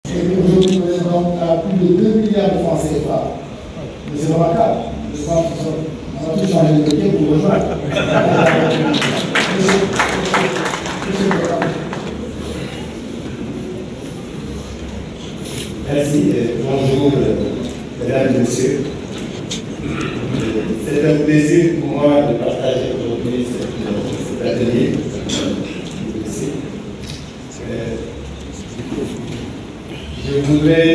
Et aujourd'hui, nous sommes à plus de 2 milliards de francs CFA. Mais c'est remarquable. Je pense qu'on va tout changer de métier pour rejoindre. Merci. Bonjour, mesdames et messieurs. C'est un plaisir pour moi de partager aujourd'hui cet atelier. Je voudrais,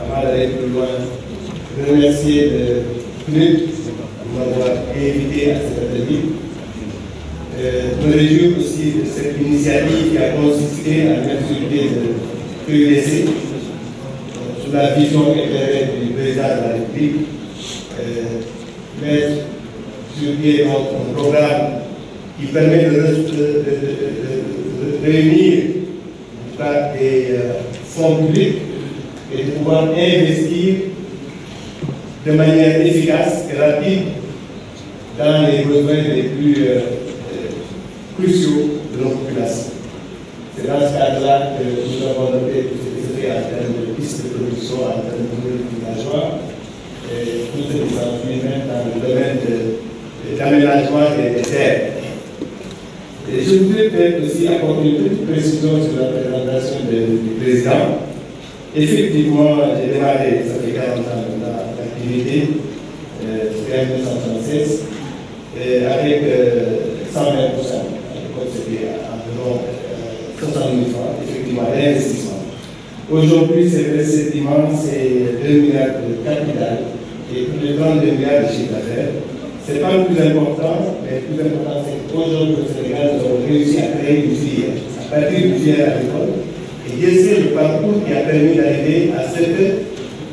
avant d'aller plus loin, remercier le CNUD de m'avoir invité à cet atelier. Me réjouir aussi de cette initiative qui a consisté à m'inviter de PUDC sous la vision éclairée du président de la République, mettre sur pied un programme qui permet de réunir des fonds publics et de pouvoir investir de manière efficace et rapide dans les besoins les plus cruciaux de nos populations. C'est dans ce cadre-là que nous avons noté tout ce qui se fait en termes de pistes de production, en termes de villageois, et tout ce qui s'ensuit même dans le domaine d'aménagement des terres. Et je voudrais peut-être aussi apporter une petite précision sur la présentation du président. Effectivement, j'ai démarré, ça fait 40 ans d'activité, depuis 1976, avec 120%. C'était environ 60 000 francs, effectivement, d'investissement. Aujourd'hui, c'est effectivement 2 milliards de capital et plus de 32 milliards de chiffre d'affaires. Ce n'est pas le plus important, mais le plus important, c'est qu'aujourd'hui, au Sénégal, nous avons réussi à créer une filière, à partir d'une filière agricole. Et c'est le parcours qui a permis d'arriver à ce que,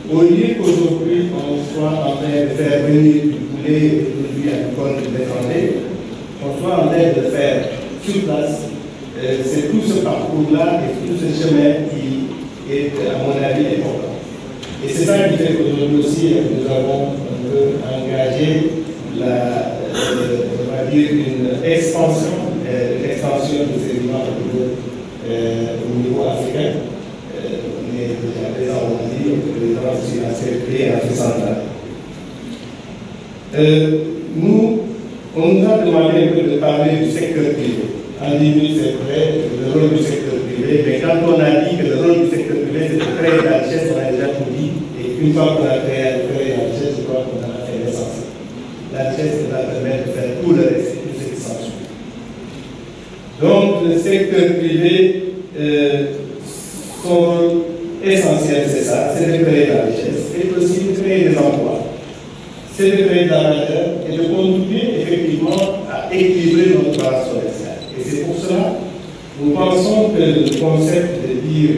au lieu qu'aujourd'hui, on soit en train de faire venir du poulet et des produits agricoles de l'étranger, on soit en train de le faire sur place. C'est tout ce parcours-là et tout ce chemin qui est, à mon avis, important. Et c'est ça qui fait qu'aujourd'hui aussi, nous avons un peu engagé on va dire une expansion de ces images au niveau africain. On est déjà présent, on dit, le président aussi a circulé en Afrique centrale. On nous a demandé un peu de parler du secteur privé. En 10 minutes, c'est vrai, le rôle du secteur privé, mais quand on a dit que le rôle du secteur privé, c'est de créer de la richesse, on a déjà tout dit, et une fois qu'on a créé la richesse, je crois qu'on en a fait l'essentiel. La richesse va permettre de faire tout le reste, tout ce qui s'ensuit. Donc, le secteur privé, son rôle essentiel, c'est ça, c'est de créer la richesse, et aussi de créer des emplois. C'est de créer de la valeur et de contribuer effectivement à équilibrer notre balance commerciale. Et c'est pour cela que nous pensons que le concept de dire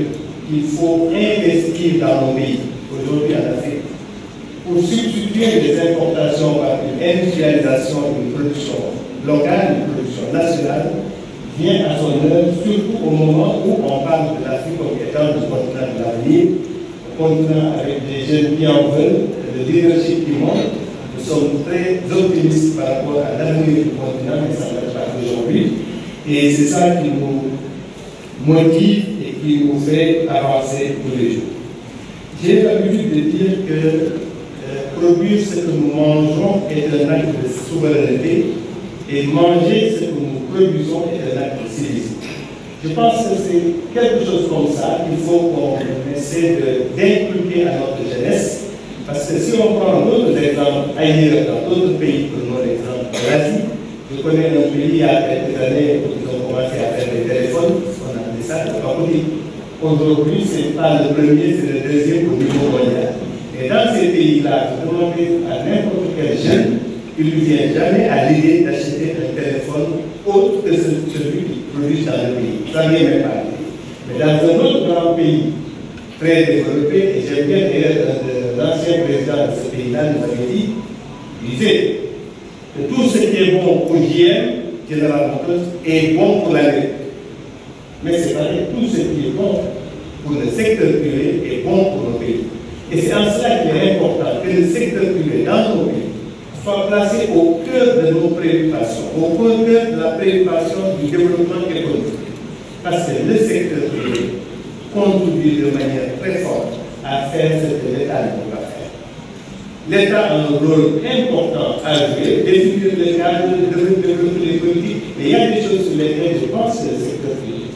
qu'il faut investir dans nos pays, aujourd'hui en Afrique, pour substituer les importations par une industrialisation d'une production locale, d'une production nationale, vient à son œuvre, surtout au moment où on parle de l'Afrique comme étant le continent de l'avenir, un continent avec des jeunes qui en veulent, le leadership qui monte. Nous sommes très optimistes par rapport à l'avenir du continent, mais ça ne va pas aujourd'hui. Et c'est ça qui nous motive et qui nous fait avancer tous les jours. J'ai l'habitude de dire que produire ce que nous mangeons est un acte de souveraineté et manger ce que nous produisons est un acte de civisme. Je pense que c'est quelque chose comme ça qu'il faut qu'on essaie d'inculquer à notre jeunesse, parce que si on prend d'autres exemples ailleurs, dans d'autres pays, prenons l'exemple de l'Asie, je connais un pays il y a quelques années où ils ont commencé à faire des téléphones, on a appelé ça le Cambodge. Aujourd'hui, ce n'est pas le premier, c'est le deuxième au niveau mondial. Et dans ces pays-là, je demandais à n'importe quel jeune, il ne lui vient jamais à l'idée d'acheter un téléphone autre que celui qui produit dans le pays. Ça ne vient même pas à l'idée. Mais dans un autre grand pays, très développé, et j'aime bien d'ailleurs l'ancien président de ce pays-là nous avait dit, il disait que tout ce qui est bon pour l'hygiène, General Motors, est bon pour l'agriculture. Mais c'est pareil, tout ce qui est bon pour le secteur privé est bon pour nos pays. Et c'est en cela qu'il est important que le secteur privé dans nos pays soit placé au cœur de nos préoccupations, au cœur de la préoccupation du développement économique. Parce que le secteur privé contribuer de manière très forte à faire ce que l'État ne peut pas faire. L'État a un rôle important à jouer, définir le cadre, développer les politiques, mais il y a des choses sur lesquelles je pense que le secteur privé,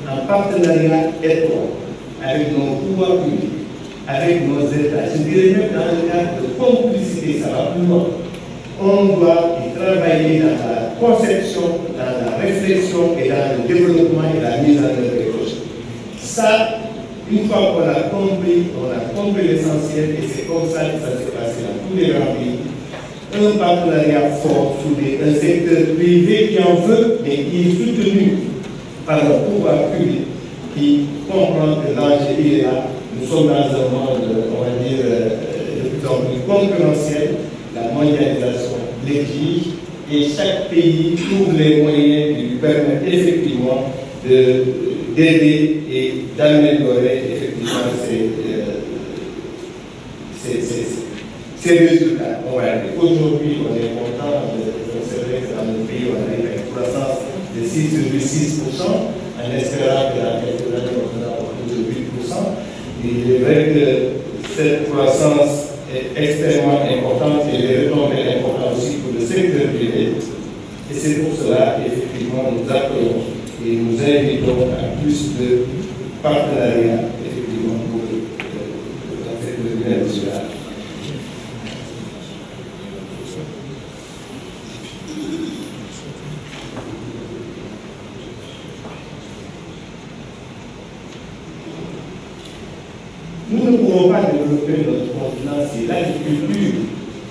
en partenariat étroit avec nos pouvoirs publics, avec nos États, je dirais même dans le cadre de complicité, ça va plus loin. On doit y travailler dans la conception, dans la réflexion et dans le développement et la mise en œuvre des projets. Ça, une fois qu'on a compris l'essentiel, et c'est comme ça que ça s'est passé dans tous les grands pays, un partenariat fort, soudé, un secteur privé qui en veut, mais qui est soutenu par le pouvoir public, qui comprend que l'enjeu est là. Nous sommes dans un monde, on va dire, de plus en plus concurrentiel. La mondialisation l'exige et chaque pays trouve les moyens de lui permettre effectivement d'aider et d'améliorer effectivement ses résultats. Aujourd'hui, on est content d'observer que dans nos pays, on arrive à une croissance de 6,6%, en espérant que dans quelques années, on sera autour de 8%. Il est vrai que cette croissance est extrêmement importante et les retombées importantes aussi pour le secteur privé. Et c'est pour cela qu'effectivement nous appelons et nous invitons à plus de partenariat effectivement pour dans cette lumière nationale. Nous ne pouvons pas développer notre continent si l'agriculture,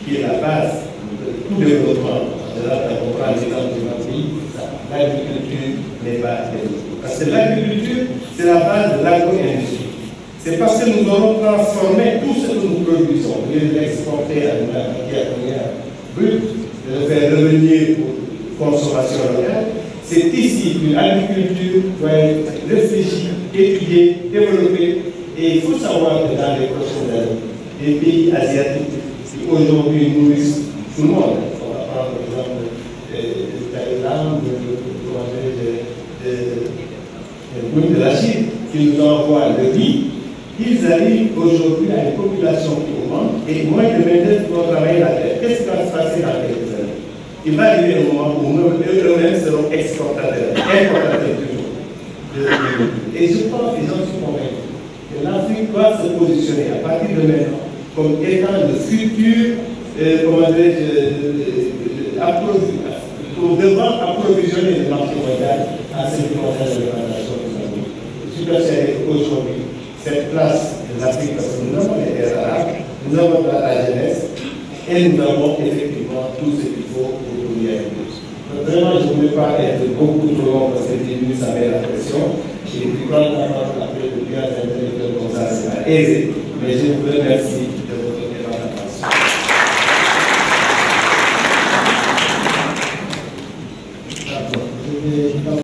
qui est la base de tout développement, là, on prend l'exemple de notre pays, l'agriculture n'est pas développée. Parce que l'agriculture, c'est la base de l'agro-industrie. C'est parce que nous aurons transformé tout ce que nous produisons, au lieu de l'exporter à une matière première brute, de le faire revenir pour consommation locale. C'est ici qu'une agriculture doit être réfléchie, étudiée, développée. Et il faut savoir que dans les prochaines années, les pays asiatiques qui aujourd'hui nourrissent tout le monde, on va prendre par exemple Thaïlande, de la Chine, qui nous envoient le riz, ils arrivent aujourd'hui à une population qui augmente et moins de main-d'œuvre pour travailler la terre. Qu'est-ce qui va se passer dans quelques années? Il va arriver un moment où eux-mêmes seront exportateurs, importateurs toujours. Et je pense qu'ils en sont convaincus. L'Afrique doit se positionner à partir de maintenant comme étant le futur, pour devoir approvisionner le marché mondial à ce qui concerne l'alimentation des Africains. Je suis persuadé qu'aujourd'hui, cette place de l'Afrique, parce que nous avons les terres arabes, nous avons la jeunesse, et nous avons effectivement tout ce qu'il faut pour y arriver. Vraiment, je ne voulais pas être beaucoup trop long parce que 10 minutes, ça met la pression. Et puis, quand on a après de bien intellectuel comme ça, c'est pas aisé. Mais je vous remercie